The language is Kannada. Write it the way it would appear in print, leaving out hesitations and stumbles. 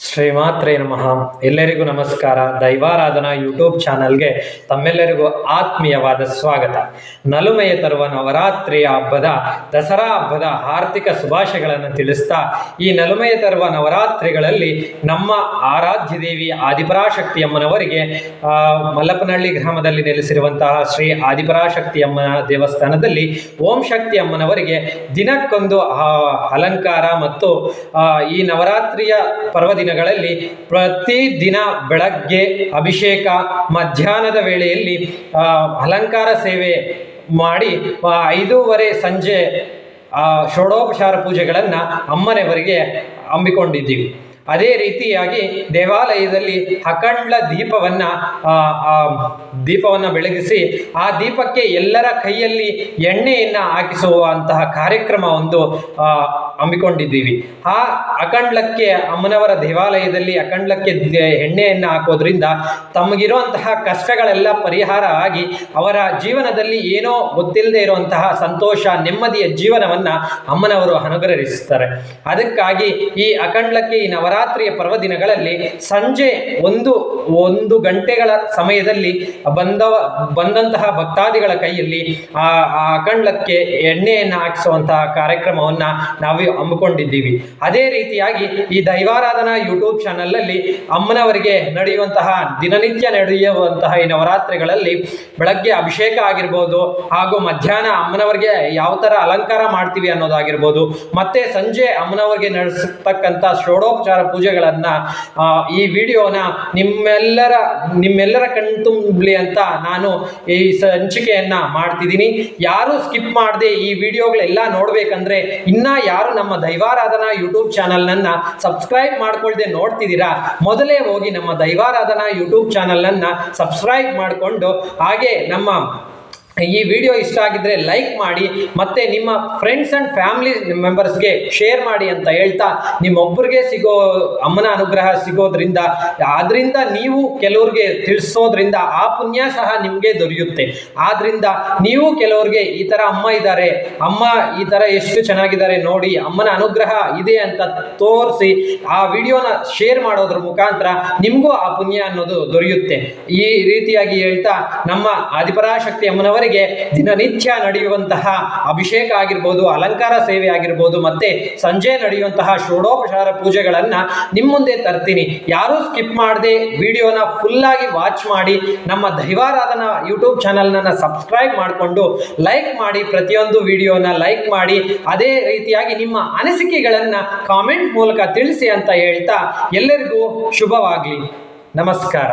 ಶ್ರೀಮಾತ್ರೇ ನಮಃ. ಎಲ್ಲರಿಗೂ ನಮಸ್ಕಾರ. ದೈವಾರಾಧನಾ ಯೂಟ್ಯೂಬ್ ಚಾನಲ್ಗೆ ತಮ್ಮೆಲ್ಲರಿಗೂ ಆತ್ಮೀಯವಾದ ಸ್ವಾಗತ. ನಲುಮೆಯ ತರುವ ನವರಾತ್ರಿಯ ಹಬ್ಬದ ದಸರಾ ಹಬ್ಬದ ಆರ್ಥಿಕ ಶುಭಾಶಯಗಳನ್ನು ತಿಳಿಸ್ತಾ, ಈ ನಲುಮೆಯ ತರುವ ನವರಾತ್ರಿಗಳಲ್ಲಿ ನಮ್ಮ ಆರಾಧ್ಯ ದೇವಿ ಆದಿಪರಾಶಕ್ತಿ ಅಮ್ಮನವರಿಗೆ ಮಲ್ಲಪ್ಪನಹಳ್ಳಿ ಗ್ರಾಮದಲ್ಲಿ ನೆಲೆಸಿರುವಂತಹ ಶ್ರೀ ಆದಿಪರಾಶಕ್ತಿ ಅಮ್ಮನ ದೇವಸ್ಥಾನದಲ್ಲಿ ಓಂ ಶಕ್ತಿ ಅಮ್ಮನವರಿಗೆ ದಿನಕ್ಕೊಂದು ಅಲಂಕಾರ ಮತ್ತು ಈ ನವರಾತ್ರಿಯ ಪರ್ವದಿನಗಳಲ್ಲಿ ಪ್ರತಿದಿನ ಬೆಳಗ್ಗೆ ಅಭಿಷೇಕ, ಮಧ್ಯಾಹ್ನದ ವೇಳೆಯಲ್ಲಿ ಅಲಂಕಾರ ಸೇವೆ ಮಾಡಿ 5:30 ಸಂಜೆ ಷೋಡೋಪಚಾರ ಪೂಜೆಗಳನ್ನು ಅಮ್ಮನವರಿಗೆ ಹಮ್ಮಿಕೊಂಡಿದ್ದೀವಿ. ಅದೇ ರೀತಿಯಾಗಿ ದೇವಾಲಯದಲ್ಲಿ ಅಖಂಡ ದೀಪವನ್ನು ಬೆಳಗಿಸಿ ಆ ದೀಪಕ್ಕೆ ಎಲ್ಲರ ಕೈಯಲ್ಲಿ ಎಣ್ಣೆಯನ್ನು ಹಾಕಿಸುವಂತಹ ಕಾರ್ಯಕ್ರಮ ಒಂದು ಹಮ್ಮಿಕೊಂಡಿದ್ದೀವಿ. ಆ ಅಖಂಡಕ್ಕೆ ಅಮ್ಮನವರ ದೇವಾಲಯದಲ್ಲಿ ಅಖಂಡಕ್ಕೆ ಎಣ್ಣೆಯನ್ನು ಹಾಕೋದ್ರಿಂದ ತಮಗಿರುವಂತಹ ಕಷ್ಟಗಳೆಲ್ಲ ಪರಿಹಾರ ಆಗಿ ಅವರ ಜೀವನದಲ್ಲಿ ಏನೋ ಗೊತ್ತಿಲ್ಲದೆ ಇರುವಂತಹ ಸಂತೋಷ, ನೆಮ್ಮದಿಯ ಜೀವನವನ್ನು ಅಮ್ಮನವರು ಅನುಗ್ರಹಿಸುತ್ತಾರೆ. ಅದಕ್ಕಾಗಿ ಈ ಅಖಂಡಕ್ಕೆ ಈ ನವರಾತ್ರಿಯ ಪರ್ವದಿನಗಳಲ್ಲಿ ಸಂಜೆ ಒಂದು ಗಂಟೆಗಳ ಸಮಯದಲ್ಲಿ ಬಂದಂತಹ ಭಕ್ತಾದಿಗಳ ಕೈಯಲ್ಲಿ ಆ ಅಖಂಡಕ್ಕೆ ಎಣ್ಣೆಯನ್ನು ಹಾಕಿಸುವಂತಹ ಕಾರ್ಯಕ್ರಮವನ್ನು ನಾವು ಹಮ್ಮಿಕೊಂಡಿದ್ದೀವಿ. ಅದೇ ರೀತಿಯಾಗಿ ಈ ದೈವಾರಾಧನಾ ಯೂಟ್ಯೂಬ್ ಚಾನಲ್ನಲ್ಲಿ ಅಮ್ಮನವರಿಗೆ ದಿನನಿತ್ಯ ನಡೆಯುವಂತಹ ಈ ನವರಾತ್ರಿಗಳಲ್ಲಿ ಬೆಳಗ್ಗೆ ಅಭಿಷೇಕ ಆಗಿರ್ಬೋದು, ಹಾಗೂ ಮಧ್ಯಾಹ್ನ ಅಮ್ಮನವರಿಗೆ ಯಾವ ಥರ ಅಲಂಕಾರ ಮಾಡ್ತೀವಿ ಅನ್ನೋದಾಗಿರ್ಬೋದು, ಮತ್ತೆ ಸಂಜೆ ಅಮ್ಮನವರಿಗೆ ನಡೆಸತಕ್ಕಂಥ ಷೋಡೋಪಚಾರ ಪೂಜೆಗಳನ್ನ ಈ ವಿಡಿಯೋನ ನಿಮ್ಮೆಲ್ಲರ ಕಣ್ತುಂಬಲಿ ಅಂತ ನಾನು ಈ ಸಂಚಿಕೆಯನ್ನ ಮಾಡ್ತಿದ್ದೀನಿ. ಯಾರು ಸ್ಕಿಪ್ ಮಾಡದೆ ಈ ವಿಡಿಯೋಗಳೆಲ್ಲ ನೋಡ್ಬೇಕಂದ್ರೆ, ಇನ್ನ ಯಾರು ನಮ್ಮ ದೈವಾರಾಧನಾ ಯೂಟ್ಯೂಬ್ ಚಾನಲ್ನನ್ನ ಸಬ್ಸ್ಕ್ರೈಬ್ ಮಾಡ್ಕೊಳ್ದೆ ನೋಡ್ತಿದ್ದೀರಾ, ಮೊದಲೇ ಹೋಗಿ ನಮ್ಮ ದೈವಾರಾಧನಾ ಯೂಟ್ಯೂಬ್ ಚಾನಲ್ನನ್ನ ಸಬ್ಸ್ಕ್ರೈಬ್ ಮಾಡಿಕೊಂಡು, ಹಾಗೆ ನಮ್ಮ ಈ ವಿಡಿಯೋ ಇಷ್ಟ ಆಗಿದ್ರೆ ಲೈಕ್ ಮಾಡಿ, ಮತ್ತೆ ನಿಮ್ಮ ಫ್ರೆಂಡ್ಸ್ ಅಂಡ್ ಫ್ಯಾಮಿಲಿ ಮೆಂಬರ್ಸ್ಗೆ ಶೇರ್ ಮಾಡಿ ಅಂತ ಹೇಳ್ತಾ, ನಿಮ್ಮೊಬ್ಬರಿಗೆ ಸಿಗೋ ಅಮ್ಮನ ಅನುಗ್ರಹ ಸಿಗೋದ್ರಿಂದ, ಆದ್ರಿಂದ ನೀವು ಕೆಲವ್ರಿಗೆ ತಿಳಿಸೋದ್ರಿಂದ ಆ ಪುಣ್ಯ ಸಹ ನಿಮಗೆ ದೊರೆಯುತ್ತೆ. ಆದ್ರಿಂದ ನೀವು ಕೆಲವ್ರಿಗೆ ಈ ಥರ ಅಮ್ಮ ಇದ್ದಾರೆ, ಅಮ್ಮ ಈ ಥರ ಎಷ್ಟು ಚೆನ್ನಾಗಿದ್ದಾರೆ ನೋಡಿ, ಅಮ್ಮನ ಅನುಗ್ರಹ ಇದೆ ಅಂತ ತೋರಿಸಿ ಆ ವಿಡಿಯೋನ ಶೇರ್ ಮಾಡೋದ್ರ ಮುಖಾಂತರ ನಿಮಗೂ ಆ ಪುಣ್ಯ ಅನ್ನೋದು ದೊರೆಯುತ್ತೆ. ಈ ರೀತಿಯಾಗಿ ಹೇಳ್ತಾ, ನಮ್ಮ ಆದಿಪರಾಶಕ್ತಿ ಅಮ್ಮನವರಿಗೆ ದಿನನಿತ್ಯ ನಡೆಯುವಂತಹ ಅಭಿಷೇಕ ಆಗಿರ್ಬೋದು, ಅಲಂಕಾರ ಸೇವೆ ಆಗಿರ್ಬೋದು, ಮತ್ತೆ ಸಂಜೆ ನಡೆಯುವಂತಹ ಷೋಡೋಪಚಾರ ಪೂಜೆಗಳನ್ನ ನಿಮ್ಮ ಮುಂದೆ ತರ್ತೀನಿ. ಯಾರು ಸ್ಕಿಪ್ ಮಾಡದೆ ವಿಡಿಯೋನ ಫುಲ್ ಆಗಿ ವಾಚ್ ಮಾಡಿ, ನಮ್ಮ ದೈವಾರಾಧನಾ ಯೂಟ್ಯೂಬ್ ಚಾನಲ್ನ ಸಬ್ಸ್ಕ್ರೈಬ್ ಮಾಡಿಕೊಂಡು ಲೈಕ್ ಮಾಡಿ, ಪ್ರತಿಯೊಂದು ವಿಡಿಯೋನ ಲೈಕ್ ಮಾಡಿ. ಅದೇ ರೀತಿಯಾಗಿ ನಿಮ್ಮ ಅನಿಸಿಕೆಗಳನ್ನ ಕಾಮೆಂಟ್ ಮೂಲಕ ತಿಳಿಸಿ ಅಂತ ಹೇಳ್ತಾ, ಎಲ್ಲರಿಗೂ ಶುಭವಾಗಲಿ. ನಮಸ್ಕಾರ.